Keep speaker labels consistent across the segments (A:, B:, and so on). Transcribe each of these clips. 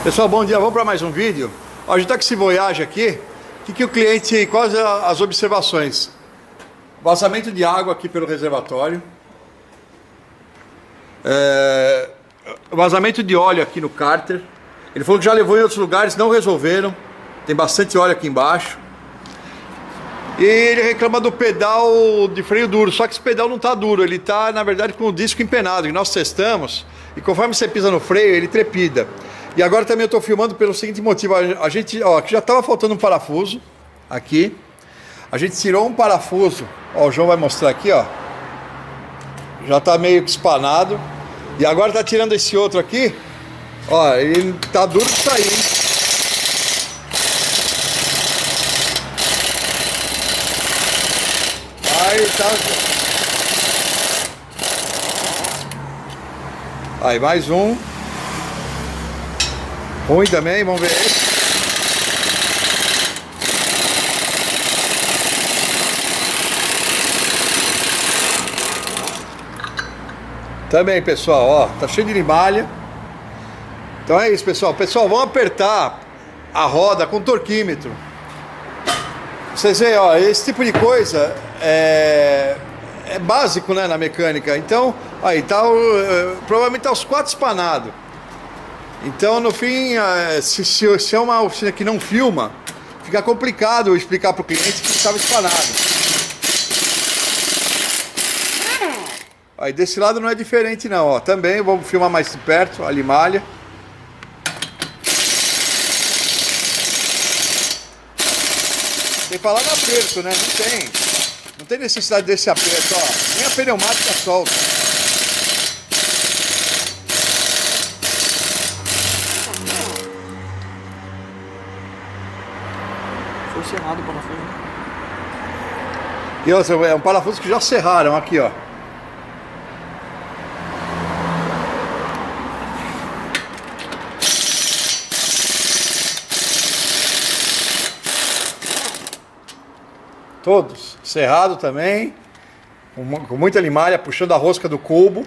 A: Pessoal, bom dia, vamos para mais um vídeo. Ó, a gente está com esse Voyage aqui. Que o cliente, quais as observações? Vazamento de água aqui pelo reservatório. Vazamento de óleo aqui no cárter. Ele falou que já levou em outros lugares, não resolveram. Tem bastante óleo aqui embaixo. E ele reclama do pedal de freio duro, só que esse pedal não está duro, ele está na verdade com o disco empenado, que nós testamos, e conforme você pisa no freio, ele trepida. E agora também eu estou filmando pelo seguinte motivo, a gente, ó, aqui já estava faltando um parafuso, aqui, a gente tirou um parafuso, ó, o João vai mostrar aqui, ó, já está meio que espanado, e agora está tirando esse outro aqui, ó, ele está duro de sair, hein? Aí mais um. Ruim também, vamos ver esse. Também, pessoal, ó, tá cheio de limalha. Então é isso, pessoal. Pessoal, vamos apertar a roda com torquímetro. Vocês veem, ó, esse tipo de coisa é básico, né, na mecânica. Então, aí tá, provavelmente tá os 4 espanados. Então, no fim, se é uma oficina que não filma, fica complicado explicar para o cliente que estava espanado. Aí desse lado não é diferente não, ó. Também vamos filmar mais de perto a limalha. Tem que falar no aperto, né? Não tem necessidade desse aperto, ó. Nem a pneumática solta.
B: Foi serrado o parafuso.
A: E outra, é um parafuso que já serraram aqui, ó. Todos, cerrado também, com muita limalha, puxando a rosca do cubo.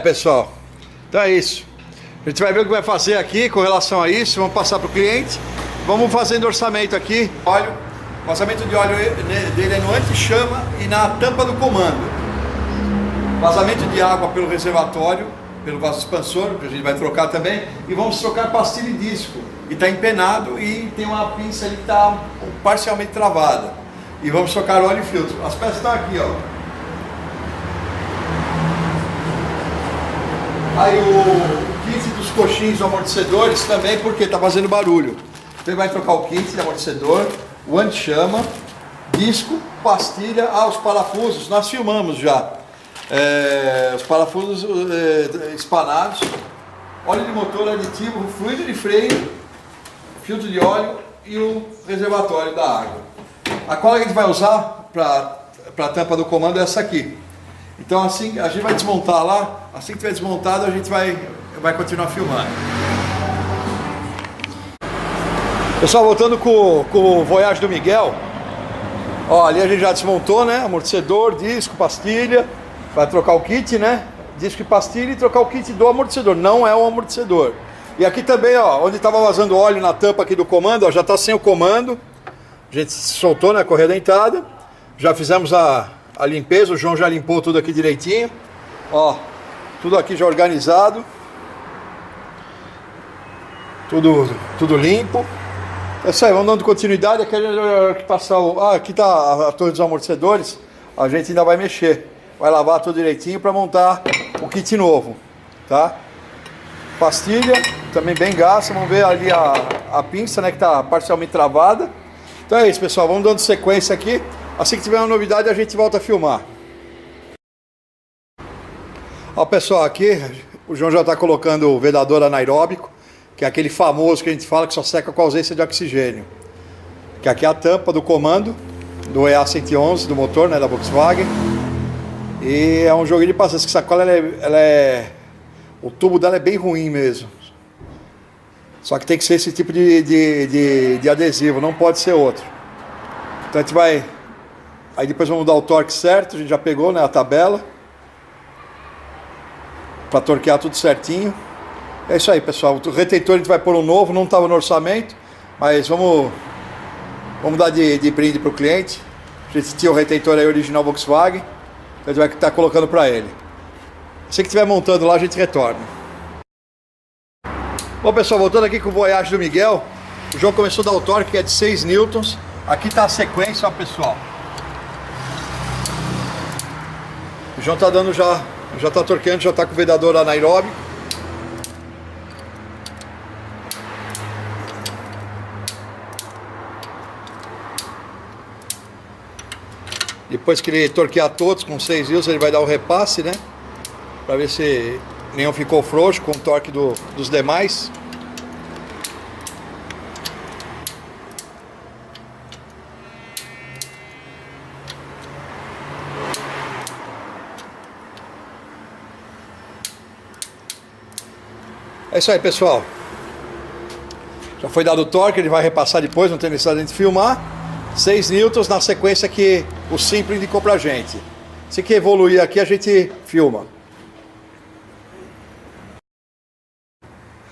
A: Pessoal, então é isso. A gente vai ver o que vai fazer aqui com relação a isso. Vamos passar para o cliente. Vamos fazendo orçamento aqui. Óleo, o vazamento de óleo dele é no anti-chama e na tampa do comando. Vazamento de água pelo reservatório, pelo vaso expansor, que a gente vai trocar também. E vamos trocar pastilha e disco. E está empenado e tem uma pinça ali que está parcialmente travada. E vamos trocar óleo e filtro. As peças estão aqui, ó. Aí o kit dos coxins amortecedores também, porque está fazendo barulho. Então ele vai trocar o kit de amortecedor, o anti-chama, disco, pastilha, os parafusos, nós filmamos já. Os parafusos espanados, óleo de motor aditivo, fluido de freio, filtro de óleo e o reservatório da água. A cola que a gente vai usar para a tampa do comando é essa aqui. Então assim, a gente vai desmontar lá, assim que tiver desmontado a gente vai continuar filmando. Pessoal, voltando com o Voyage do Miguel, ó, ali a gente já desmontou, né, amortecedor, disco, pastilha, vai trocar o kit, né, disco e pastilha e trocar o kit do amortecedor, não é um amortecedor. E aqui também, ó, onde estava vazando óleo na tampa aqui do comando, ó, já está sem o comando, a gente soltou, né, correia dentada, já fizemos a limpeza, o João já limpou tudo aqui direitinho, ó, tudo aqui já organizado, tudo limpo. É isso aí, vamos dando continuidade. Aqui a gente vai passar aqui tá a torre dos amortecedores, a gente ainda vai mexer, vai lavar tudo direitinho para montar o kit novo, tá? Pastilha, também bem gasta, vamos ver ali a pinça, né, que tá parcialmente travada. Então é isso, pessoal, vamos dando sequência aqui. Assim que tiver uma novidade, a gente volta a filmar. Ó, pessoal, aqui o João já está colocando o vedador anaeróbico, que é aquele famoso que a gente fala que só seca com ausência de oxigênio. Que aqui é a tampa do comando. do EA111 do motor, né, da Volkswagen. E é um joguinho de paciência. Essa sacola o tubo dela é bem ruim mesmo. Só que tem que ser esse tipo de adesivo, não pode ser outro. Então a gente vai. Aí depois vamos dar o torque certo, a gente já pegou, né, a tabela. Para torquear tudo certinho. É isso aí, pessoal. O retentor a gente vai pôr um novo, não estava no orçamento, mas vamos dar de brinde para o cliente. A gente tinha o retentor aí original Volkswagen, então a gente vai estar colocando para ele. Se que estiver montando lá, a gente retorna. Bom, pessoal, voltando aqui com o Voyage do Miguel, o João começou a dar o torque, que é de 6 newtons. Aqui está a sequência, ó, pessoal. O João está dando já está torqueando, já está com o vedador anaeróbico. Depois que ele torquear todos com 6 newtons, ele vai dar o repasse, né? Para ver se nenhum ficou frouxo com o torque dos demais. É isso aí, pessoal. Já foi dado o torque, ele vai repassar depois, não tem necessidade de filmar. 6 newtons na sequência que o Simples indicou pra gente. Se que evoluir aqui, a gente filma.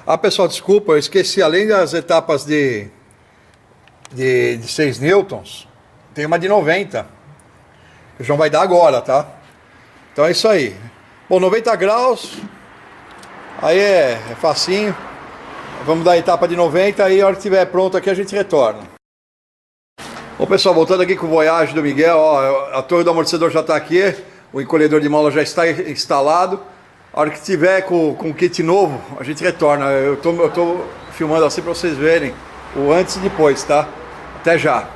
A: Ah, pessoal, desculpa, eu esqueci, além das etapas de 6 newtons, tem uma de 90. Que o João vai dar agora, tá? Então é isso aí. Bom, 90 graus, aí é facinho. Vamos dar a etapa de 90, aí a hora que estiver pronto aqui a gente retorna. Bom, pessoal, voltando aqui com o Voyage do Miguel, ó, a torre do amortecedor já está aqui, o encolhedor de mola já está instalado. A hora que tiver com o kit novo, a gente retorna. Eu tô filmando assim para vocês verem o antes e depois, tá? Até já.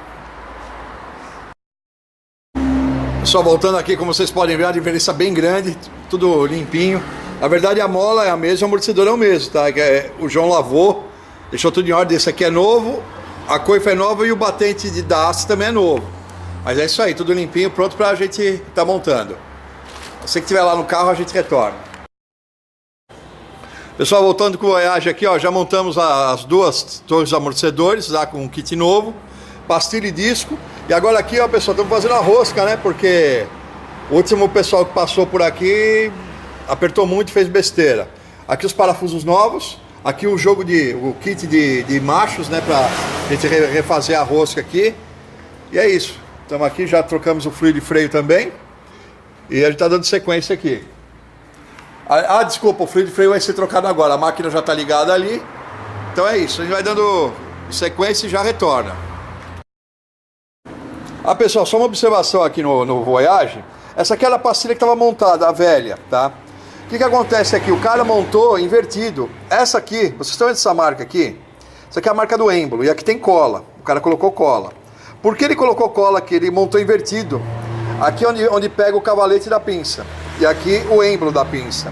A: Pessoal, voltando aqui, como vocês podem ver, a diferença bem grande, tudo limpinho. Na verdade, a mola é a mesma, o amortecedor é o mesmo, tá? O João lavou, deixou tudo em ordem. Esse aqui é novo, a coifa é nova e o batente da haste também é novo. Mas é isso aí, tudo limpinho, pronto pra gente estar montando. Se que estiver lá no carro, a gente retorna. Pessoal, voltando com o Voyage aqui, ó, já montamos as duas torres amortecedores, lá com um kit novo, pastilha e disco. E agora aqui, ó, pessoal, estamos fazendo a rosca, né? Porque o último pessoal que passou por aqui apertou muito e fez besteira. Aqui os parafusos novos, aqui o kit de machos, né? Pra gente refazer a rosca aqui. E é isso. Estamos aqui, já trocamos o fluido de freio também. E a gente está dando sequência aqui. Desculpa, o fluido de freio vai ser trocado agora. A máquina já está ligada ali. Então é isso, a gente vai dando sequência e já retorna. Pessoal, só uma observação aqui no Voyage. Essa aqui era a pastilha que estava montada, a velha, tá? O que acontece aqui? O cara montou invertido. Essa aqui, vocês estão vendo essa marca aqui? Essa aqui é a marca do êmbolo. E aqui tem cola. O cara colocou cola. Por que ele colocou cola aqui? Ele montou invertido. Aqui é onde pega o cavalete da pinça. E aqui o êmbolo da pinça.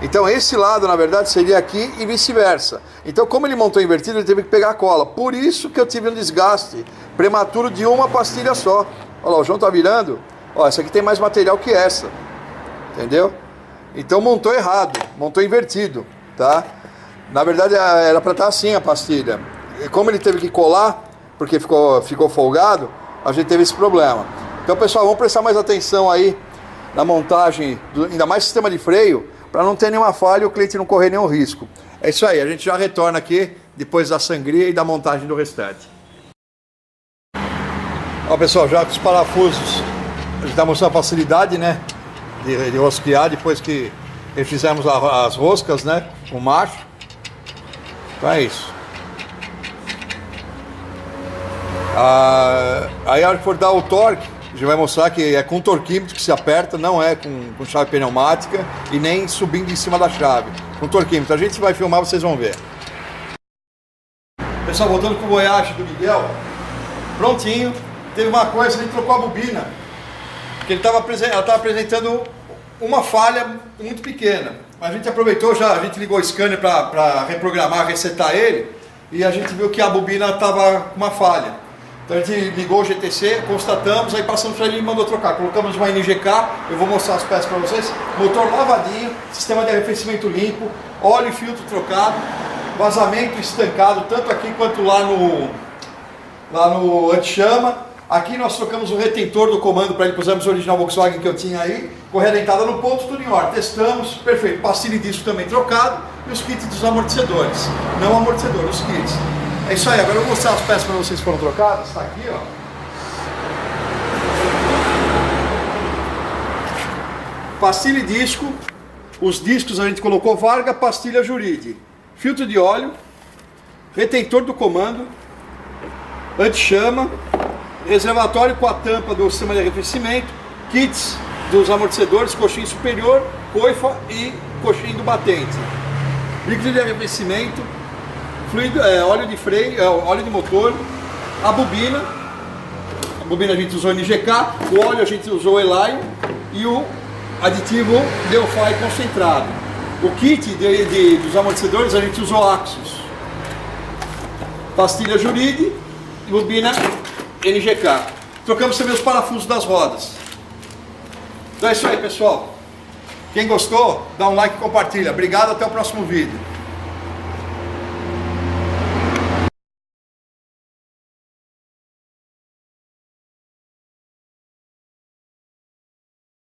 A: Então esse lado, na verdade, seria aqui e vice-versa. Então, como ele montou invertido, ele teve que pegar a cola. Por isso que eu tive um desgaste prematuro de uma pastilha só. Olha lá, o João tá virando. Ó, essa aqui tem mais material que essa. Entendeu? Então montou errado, montou invertido, tá? Na verdade era para estar assim a pastilha. E como ele teve que colar, porque ficou folgado, a gente teve esse problema. Então, pessoal, vamos prestar mais atenção aí na montagem, ainda mais sistema de freio, para não ter nenhuma falha e o cliente não correr nenhum risco. É isso aí, a gente já retorna aqui depois da sangria e da montagem do restante. Ó, pessoal, já com os parafusos, a gente está mostrando a facilidade, né, de rosquear depois que fizemos as roscas, né, com o macho. Então é isso. Aí a hora que for dar o torque, a gente vai mostrar que é com torquímetro que se aperta, não é com chave pneumática e nem subindo em cima da chave. Com torquímetro. A gente vai filmar, vocês vão ver. Pessoal, voltando com o Voyage do Miguel, prontinho. Teve uma coisa, ele trocou a bobina, porque ela estava apresentando uma falha muito pequena. A gente aproveitou, a gente ligou o scanner para reprogramar, resetar ele, e a gente viu que a bobina estava com uma falha. Então a gente ligou o GTC, constatamos, aí passamos para ele e mandou trocar. Colocamos uma NGK, eu vou mostrar as peças para vocês. Motor lavadinho, sistema de arrefecimento limpo, óleo e filtro trocado, vazamento estancado, tanto aqui quanto lá no anti-chama. Aqui nós trocamos o retentor do comando para ele, pusemos o original Volkswagen que eu tinha aí, correia dentada no ponto, tudo em ordem. Testamos, perfeito. Pastilha e disco também trocado e os kits dos amortecedores. Não amortecedor, os kits. É isso aí, agora eu vou mostrar as peças para vocês que foram trocadas. Está aqui, ó. Pastilha e disco. Os discos a gente colocou Varga, pastilha Juride. Filtro de óleo, retentor do comando, anti-chama, reservatório com a tampa do sistema de arrefecimento, kits dos amortecedores, coxinha superior, coifa e coxinha do batente, líquido de arrefecimento, fluido, óleo de freio, óleo de motor, a bobina a gente usou NGK, o óleo a gente usou Elaio e o aditivo Delphi concentrado. O kit dos amortecedores a gente usou Axis, pastilha Juride e bobina NGK. Trocamos também os parafusos das rodas. Então é isso aí, pessoal. Quem gostou, dá um like e compartilha. Obrigado, até o próximo vídeo.